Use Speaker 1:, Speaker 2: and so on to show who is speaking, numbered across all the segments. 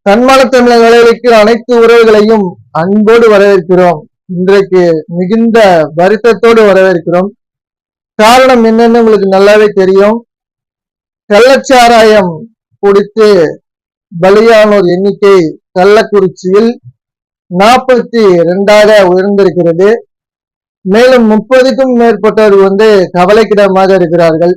Speaker 1: தன்மான தமிழக வேலைக்கு அனைத்து உறவுகளையும் அன்போடு வரவேற்கிறோம். இன்றைக்கு மிகுந்த வருத்தத்தோடு வரவேற்கிறோம். காரணம் என்னன்னு உங்களுக்கு நல்லாவே தெரியும். கள்ளச்சாராயம் குடித்து பலியானோர் எண்ணிக்கை கள்ளக்குறிச்சியில் 42 உயர்ந்திருக்கிறது. மேலும் 30க்கும் மேற்பட்டோர் கவலைக்கிடமாக இருக்கிறார்கள்.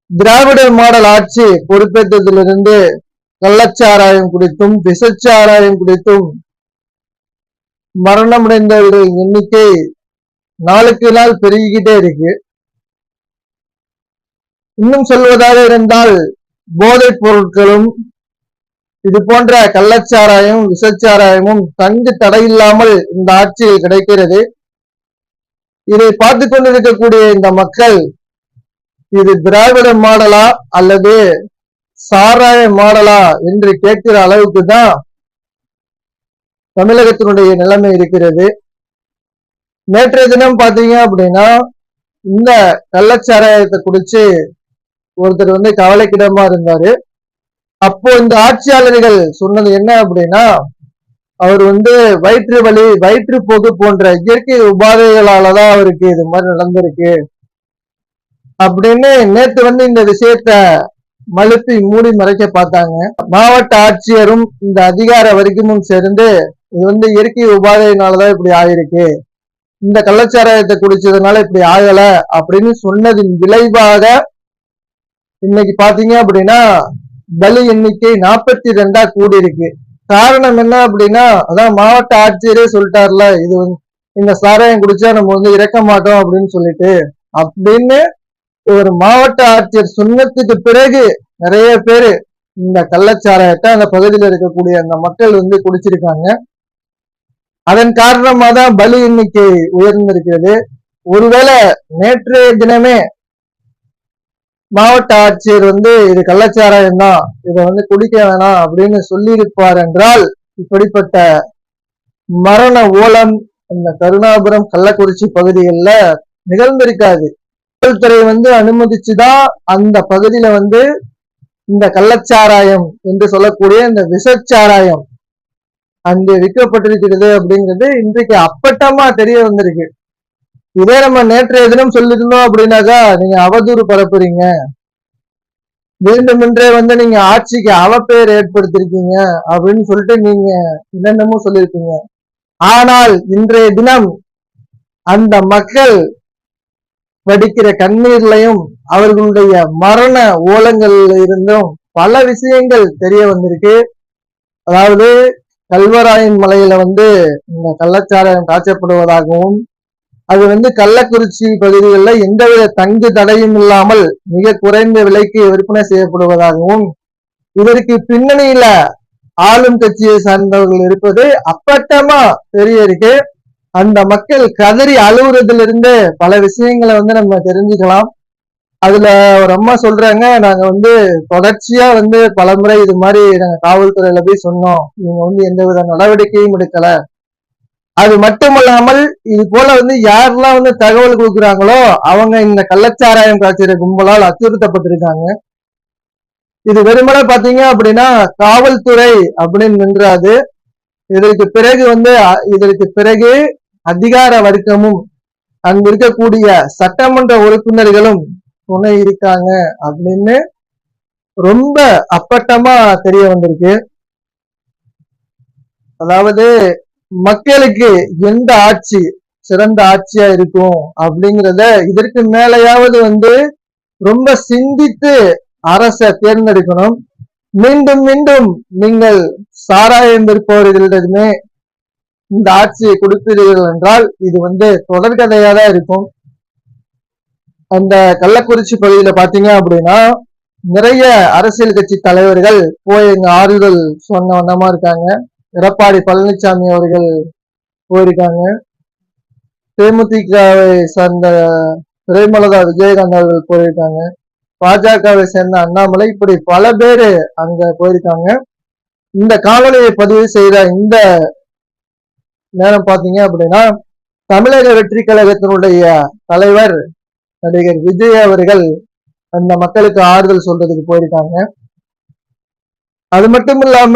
Speaker 1: திராவிட மாடல் ஆட்சி பொறுப்பேற்றதிலிருந்து கள்ளச்சாராயம் குடித்தும் விஷச்சாராயம் குடித்தும் மரணமடைந்தவர்களின் எண்ணிக்கை நாளுக்கு நாள் பெருகிக்கிட்டே இருக்கு. இன்னும் சொல்வதாக இருந்தால் போதைப் பொருட்களும் இது போன்ற கள்ளச்சாராயம் விஷச்சாராயமும் தங்கு தடையில்லாமல் இந்த ஆட்சியில் கிடைக்கிறது. இதை பார்த்து கொண்டிருக்கக்கூடிய இந்த மக்கள் இது திராவிட மாடலா அல்லது சாராய மாடலா என்று கேட்கிற அளவுக்கு தான் தமிழகத்தினுடைய நிலைமை இருக்கிறது. நேற்றைய தினம் பாத்தீங்க அப்படின்னா இந்த கள்ளச்சாராயத்தை குடிச்சு ஒருத்தர் கவலைக்கிடமா இருந்தாரு. அப்போ இந்த ஆட்சியாளர்கள் சொன்னது என்ன அப்படின்னா, அவர் வயிற்று வலி வயிற்றுப்போக்கு போன்ற இயற்கை உபாதைகளாலதான் அவருக்கு இது மாதிரி நடந்திருக்கு அப்படின்னு நேற்று இந்த விஷயத்த மழுப்பி மூடி மறைக்க பார்த்தாங்க. மாவட்ட ஆட்சியரும் இந்த அதிகார வரைக்கும் சேர்ந்து இது இயற்கை உபாதையினாலதான் இப்படி ஆயிருக்கு, இந்த கள்ளச்சாராயத்தை குடிச்சதுனால இப்படி ஆகல அப்படின்னு சொன்னதின் விளைவாக இன்னைக்கு பாத்தீங்க அப்படின்னா பலி எண்ணிக்கை 42 கூடி இருக்கு. காரணம் என்ன அப்படின்னா, அதான் மாவட்ட ஆட்சியரே சொல்லிட்டார்ல, இது இந்த சாராயம் குடிச்சா நம்ம இறக்க மாட்டோம் அப்படின்னு சொல்லிட்டு, அப்படின்னு ஒரு மாவட்ட ஆட்சியர் சொன்னதுக்கு பிறகு நிறைய பேரு இந்த கள்ளச்சாராயத்தை அந்த பகுதியில் இருக்கக்கூடிய அந்த மக்கள் குடிச்சிருக்காங்க. அதன் காரணமா தான் பலி எண்ணிக்கை உயர்ந்திருக்கிறது. ஒருவேளை நேற்றைய தினமே மாவட்ட ஆட்சியர் இது கள்ளச்சாராயம் தான், இதை குடிக்க வேணாம் அப்படின்னு சொல்லியிருப்பார் என்றால் இப்படிப்பட்ட மரண ஓலம் இந்த கருணாபுரம் கள்ளக்குறிச்சி பகுதிகளில் நிகழ்ந்திருக்காது. காவல்துறை அனுமதிச்சுதான் அந்த பகுதியில இந்த கள்ளச்சாராயம் என்று சொல்லக்கூடிய இந்த விஷச்சாராயம் அங்கு விற்கப்பட்டிருக்கிறது அப்படிங்கிறது இன்றைக்கு அப்பட்டமா தெரிய வந்திருக்கு. இதே நம்ம நேற்றைய தினம் சொல்லியிருந்தோம் அப்படின்னாக்கா நீங்க அவதூறு பரப்புறீங்க, வேண்டுமென்றே நீங்க ஆட்சிக்கு அவப்பெயர் ஏற்படுத்திருக்கீங்க அப்படின்னு சொல்லிட்டு நீங்க என்னென்னமோ சொல்லியிருக்கீங்க. ஆனால் இன்றைய தினம் அந்த மக்கள் வடிக்கிற கண்ணீர்லையும் அவர்களுடைய மரண ஓலங்கள்ல இருந்தும் பல விஷயங்கள் தெரிய வந்திருக்கு. அதாவது கல்வராயன் மலையில இந்த கள்ளச்சாராயம் காய்ச்சப்படுவதாகவும், அது கள்ளக்குறிச்சி பகுதிகளில் எந்தவித தங்கு தடையும் இல்லாமல் மிக குறைந்த விலைக்கு விற்பனை செய்யப்படுவதாகவும், இதற்கு பின்னணியில ஆளும் கட்சியை சார்ந்தவர்கள் இருப்பது அப்பட்டமா தெரிய இருக்கு. அந்த மக்கள் கதறி அழுகுறதுல இருந்து பல விஷயங்களை நம்ம தெரிஞ்சுக்கலாம். அதுல ஒரு அம்மா சொல்றாங்க, நாங்க தொடர்ச்சியா பலமுறை இது மாதிரி நாங்க காவல்துறையில போய் சொன்னோம், இவங்க எந்தவித நடவடிக்கையும் எடுக்கல. அது மட்டுமல்லாமல் இது போல யாரெல்லாம் தகவல் கொடுக்குறாங்களோ அவங்க இந்த கள்ளச்சாராயம் காய்ச்சற கும்பலால் அச்சுறுத்தப்பட்டிருக்காங்க. இது வெறுமனே பாத்தீங்க அப்படின்னா காவல்துறை அப்படின்னு நின்றாது. இதற்கு பிறகு அதிகார வர்க்கமும் அங்கு இருக்கக்கூடிய சட்டமன்ற உறுப்பினர்களும் துணை இருக்காங்க அப்படின்னு ரொம்ப அப்பட்டமா தெரிய வந்திருக்கு. அதாவது மக்களுக்கு எந்த ஆட்சி சிறந்த ஆட்சியா இருக்கும் அப்படிங்கிறத இதற்கு மேலையாவது ரொம்ப சிந்தித்து அரசை தேர்ந்தெடுக்கணும். மீண்டும் மீண்டும் நீங்கள் சாராயம் விற்பவர்களிடமே இந்த ஆட்சியை கொடுப்பீர்கள் என்றால் இது தொடர்கதையா தான் இருக்கும். அந்த கள்ளக்குறிச்சி பகுதியில பாத்தீங்க அப்படின்னா நிறைய அரசியல் கட்சி தலைவர்கள் போய் இங்க ஆறுதல் சொன்ன வண்ணமா இருக்காங்க. எடப்பாடி பழனிசாமி அவர்கள் போயிருக்காங்க. தேமுதிகவை சார்ந்த பிரேமலதா விஜயகாந்த் அவர்கள் போயிருக்காங்க. பாஜகவை சேர்ந்த அண்ணாமலை, இப்படி பல பேரு அங்க போயிருக்காங்க. இந்த காணொலியை பதிவு செய்த இந்த நேரம் பாத்தீங்க அப்படின்னா தமிழக வெற்றி கழகத்தினுடைய தலைவர் நடிகர் விஜய் அவர்கள் அந்த மக்களுக்கு ஆறுதல் சொல்றதுக்கு போயிருக்காங்க. அது மட்டும் இல்லாம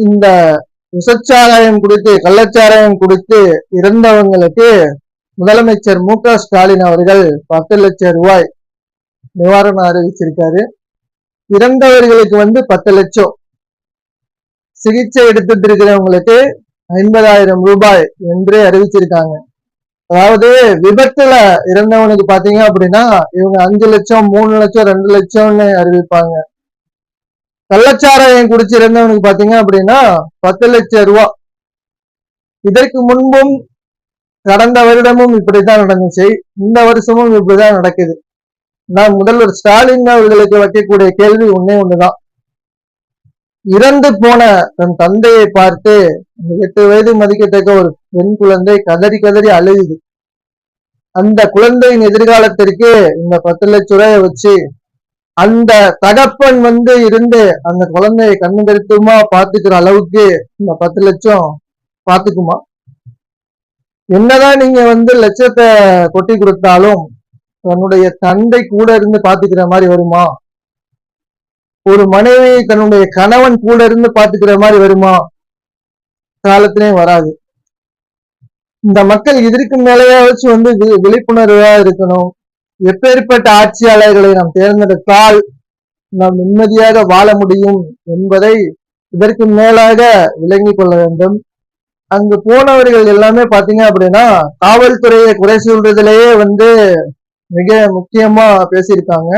Speaker 1: இந்த விஷச்சாராயம் குடித்து கள்ளச்சாராயம் குடித்து இறந்தவங்களுக்கு முதலமைச்சர் மு.க.ஸ்டாலின் அவர்கள் 10 லட்சம் ரூபாய் நிவாரணம் அறிவிச்சிருக்காரு. இறந்தவர்களுக்கு 10 லட்சம், சிகிச்சை எடுத்துட்டு இருக்கிறவங்களுக்கு 50,000 ரூபாய் என்று அறிவிச்சிருக்காங்க. அதாவது விபத்துல இறந்தவனுக்கு பாத்தீங்க அப்படின்னா இவங்க 5 லட்சம் 3 லட்சம் 2 லட்சம்னு அறிவிப்பாங்க. கள்ளச்சாராயம் குடிச்சு இறந்தவனுக்கு பாத்தீங்க அப்படின்னா 10 லட்சம் ரூபாய். இதற்கு முன்பும் கடந்த வருடமும் இப்படித்தான் நடந்துச்சு, இந்த வருஷமும் இப்படிதான் நடக்குது. நான் முதல்வர் ஸ்டாலின் அவர்களுக்கு வைக்கக்கூடிய கேள்வி ஒண்ணுதான். இறந்து போன தன் தந்தையை பார்த்து 8 வயது மதிக்கத்தக்க ஒரு பெண் குழந்தை கதறி கதறி அழுகுது. அந்த குழந்தையின் எதிர்காலத்திற்கு இந்த 10 லட்சம் ரூபாயை வச்சு அந்த தகப்பன் இருந்து அந்த குழந்தையை கண்ணு கருத்துமா பாத்துக்கிற அளவுக்கு இந்த 10 லட்சம் பாத்துக்குமா? என்னதான் நீங்க லட்சத்தை கொட்டி கொடுத்தாலும் தன்னுடைய தந்தை கூட இருந்து பாத்துக்கிற மாதிரி வருமா? ஒரு மனைவி தன்னுடைய கணவன் கூட இருந்து பாத்துக்கிற மாதிரி வருமா? காலத்திலேயும் வராது. இந்த மக்கள் இதற்கு மேலேயாச்சும் விழிப்புணர்வா இருக்கணும். எப்பேற்பட்ட ஆட்சியாளர்களை நாம் தேர்ந்தெடுத்தால் நாம் நிம்மதியாக வாழ முடியும் என்பதை இதற்கு மேலாக விளங்கி கொள்ள வேண்டும். அங்கு போனவர்கள் எல்லாமே பாத்தீங்க அப்படின்னா காவல்துறையை குறை சொல்றதுலயே மிக முக்கியமா பேசியிருக்காங்க.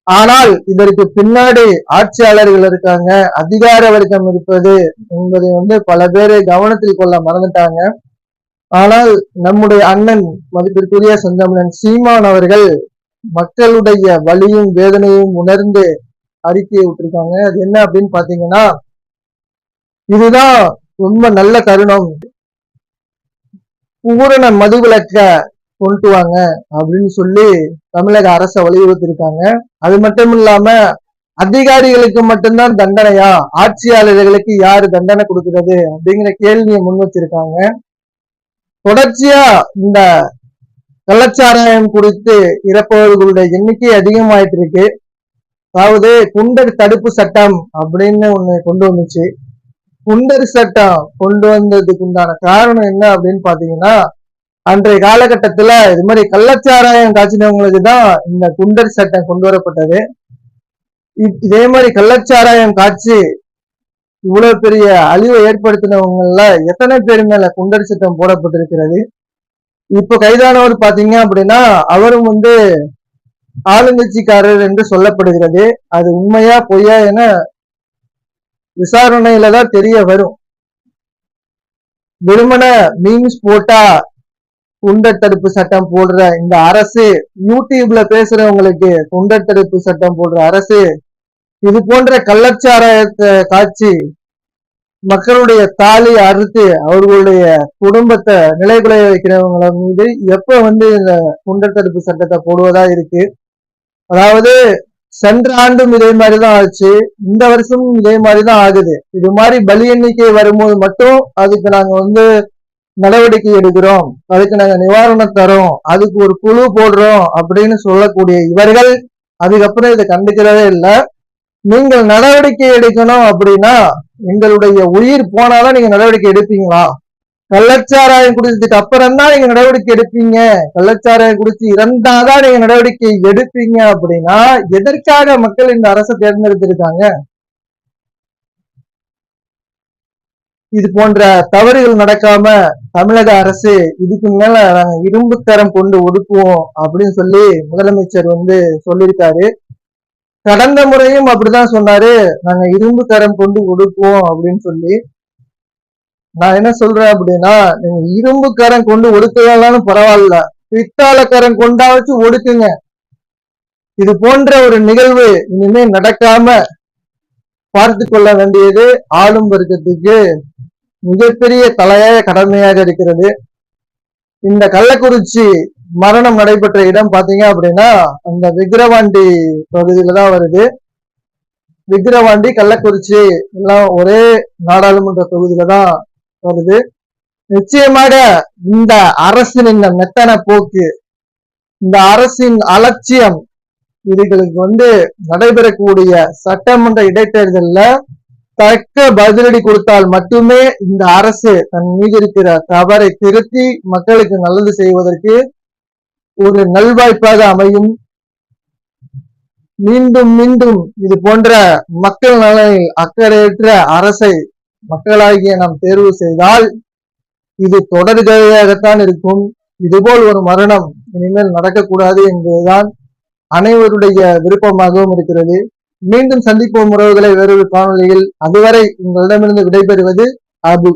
Speaker 1: ஆனால் இதற்கு பின்னாடி ஆட்சியாளர்கள் இருக்காங்க, அதிகார வர்க்கம் இருப்பது என்பதை பல பேரை கவனத்தில் கொள்ள மறந்துட்டாங்க. ஆனால் நம்முடைய அண்ணன் மதிப்பிற்குரிய செந்தமிழன் சீமான் அவர்கள் மக்களுடைய வலியும் வேதனையும் உணர்ந்து அறிக்கையை விட்டுருக்காங்க. அது என்ன அப்படின்னு பாத்தீங்கன்னா, இதுதான் ரொம்ப நல்ல தருணம், பூரண மதுவிலக்க கொண்டு வாங்க அப்படின்னு சொல்லி தமிழக அரசை வலியுறுத்திருக்காங்க. அது மட்டும் இல்லாம அதிகாரிகளுக்கு மட்டும்தான் தண்டனையா, ஆட்சியாளர்களுக்கு யாரு தண்டனை கொடுக்கிறது அப்படிங்கிற கேள்வியை முன் வச்சிருக்காங்க. தொடர்ச்சியா இந்த கள்ளச்சாராயம் குறித்து இறப்பவர்களுடைய எண்ணிக்கை அதிகமாயிட்டு இருக்கு. அதாவது குண்டர் தடுப்பு சட்டம் அப்படின்னு ஒண்ணு கொண்டு வந்துச்சு. குண்டர் சட்டம் கொண்டு வந்ததுக்கு உண்டான காரணம் என்ன அப்படின்னு பாத்தீங்கன்னா, அன்றைய காலகட்டத்துல இது மாதிரி கள்ளச்சாராயம் காய்ச்சினவங்களுக்கு தான் இந்த குண்டர் சட்டம் கொண்டு வரப்பட்டது. இதே மாதிரி கள்ளச்சாராயம் காய்ச்சி இவ்வளவு பெரிய அழிவை ஏற்படுத்தினவங்கல எத்தனை பேர் மேல குண்டர் சட்டம் போடப்பட்டிருக்கிறது. இப்ப கைதானவர் பாத்தீங்க அப்படின்னா அவரும் ஆளுங்கட்சிக்காரர் என்று சொல்லப்படுகிறது. அது உண்மையா பொய்யா என விசாரணையில தான் தெரிய வரும். வெறுமன மீம்ஸ் போட்டா குண்டர் தடுப்பு சட்டம் போடுற இந்த அரசு, யூடியூப்ல பேசுறவங்களுக்கு குண்டர் தடுப்பு சட்டம் போடுற அரசு, இது போன்ற கள்ளச்சாராயத்தை காட்சி மக்களுடைய தாலி அறுத்து அவர்களுடைய குடும்பத்தை நிலைகுலைய வைக்கிறவங்கள மீது எப்ப இந்த குண்டர் தடுப்பு சட்டத்தை போடுவதா இருக்கு. அதாவது சென்ற ஆண்டும் இதே மாதிரிதான் ஆச்சு, இந்த வருஷமும் இதே மாதிரிதான் ஆகுது. இது மாதிரி பலி எண்ணிக்கை வரும்போது மட்டும் அதுக்கு நாங்க நடவடிக்கை எடுக்கிறோம், அதுக்கு நாங்க நிவாரணம் தரோம், அதுக்கு ஒரு குழு போடுறோம் அப்படின்னு சொல்லக்கூடிய இவர்கள் அதுக்கப்புறம் இதை கண்டுக்கிறதே இல்லை. நீங்கள் நடவடிக்கை எடுக்கணும் அப்படின்னா எங்களுடைய உயிர் போனாதான் நீங்க நடவடிக்கை எடுப்பீங்களா? கள்ளச்சாராயம் குடிச்சதுக்கு அப்புறம் தான் நீங்க நடவடிக்கை எடுப்பீங்க, கள்ளச்சாராயம் குடிச்சு இறந்தாதான் நீங்க நடவடிக்கை எடுப்பீங்க அப்படின்னா எதற்காக மக்கள் இந்த அரசை தேர்ந்தெடுத்திருக்காங்க? இது போன்ற தவறுகள் நடக்காம தமிழக அரசு இதுக்கு மேல நாங்க இரும்பு கரம் கொண்டு ஒடுக்குவோம் அப்படின்னு சொல்லி முதலமைச்சர் சொல்லியிருக்காரு. கடந்த முறையும் அப்படிதான் சொன்னாரு, நாங்க இரும்பு கரம் கொண்டு ஒடுக்குவோம் அப்படின்னு சொல்லி. நான் என்ன சொல்றேன் அப்படின்னா, நீங்க இரும்பு கரம் கொண்டு ஒடுக்கலாம் பரவாயில்ல, பித்தாள கரம் கொண்டா வச்சு ஒடுக்குங்க. இது போன்ற ஒரு நிகழ்வு இனிமே நடக்காம பார்த்து கொள்ள வேண்டியது ஆளும் வர்க்கத்துக்கு மிகப்பெரிய தலையாய கடமையாக இருக்கிறது. இந்த கள்ளக்குறிச்சி மரணம் நடைபெற்ற இடம் பாத்தீங்க அப்படின்னா அந்த விக்கிரவாண்டி பகுதியில தான் வருது. விக்கிரவாண்டி கள்ளக்குறிச்சி எல்லாம் ஒரே நாடாளுமன்ற தொகுதியில தான் வருது. நிச்சயமாக இந்த அரசின் இந்த மெத்தன போக்கு, இந்த அரசின் அலட்சியம், இதுகளுக்கு நடைபெறக்கூடிய சட்டமன்ற இடைத்தேர்தல்ல தக்க பதிலடி கொடுத்தால் மட்டுமே இந்த அரசு தன் மீது இருக்கிற தவறை திருத்தி மக்களுக்கு நல்லது செய்வதற்கு ஒரு நல்வாய்ப்பாக அமையும். மீண்டும் மீண்டும் இது போன்ற மக்கள் நலனில் அக்கறையற்ற அரசை மக்களாகிய நாம் தேர்வு செய்தால் இது தொடர்கதையாகத்தான் இருக்கும். இதுபோல் ஒரு மரணம் இனிமேல் நடக்கக்கூடாது என்பதுதான் அனைவருடைய விருப்பமாகவும் இருக்கிறது. மீண்டும் சந்திப்போம் உறவுகளை வேறொரு காணொலியில். அதுவரை உங்களிடமிருந்து விடைபெறுவது அபு.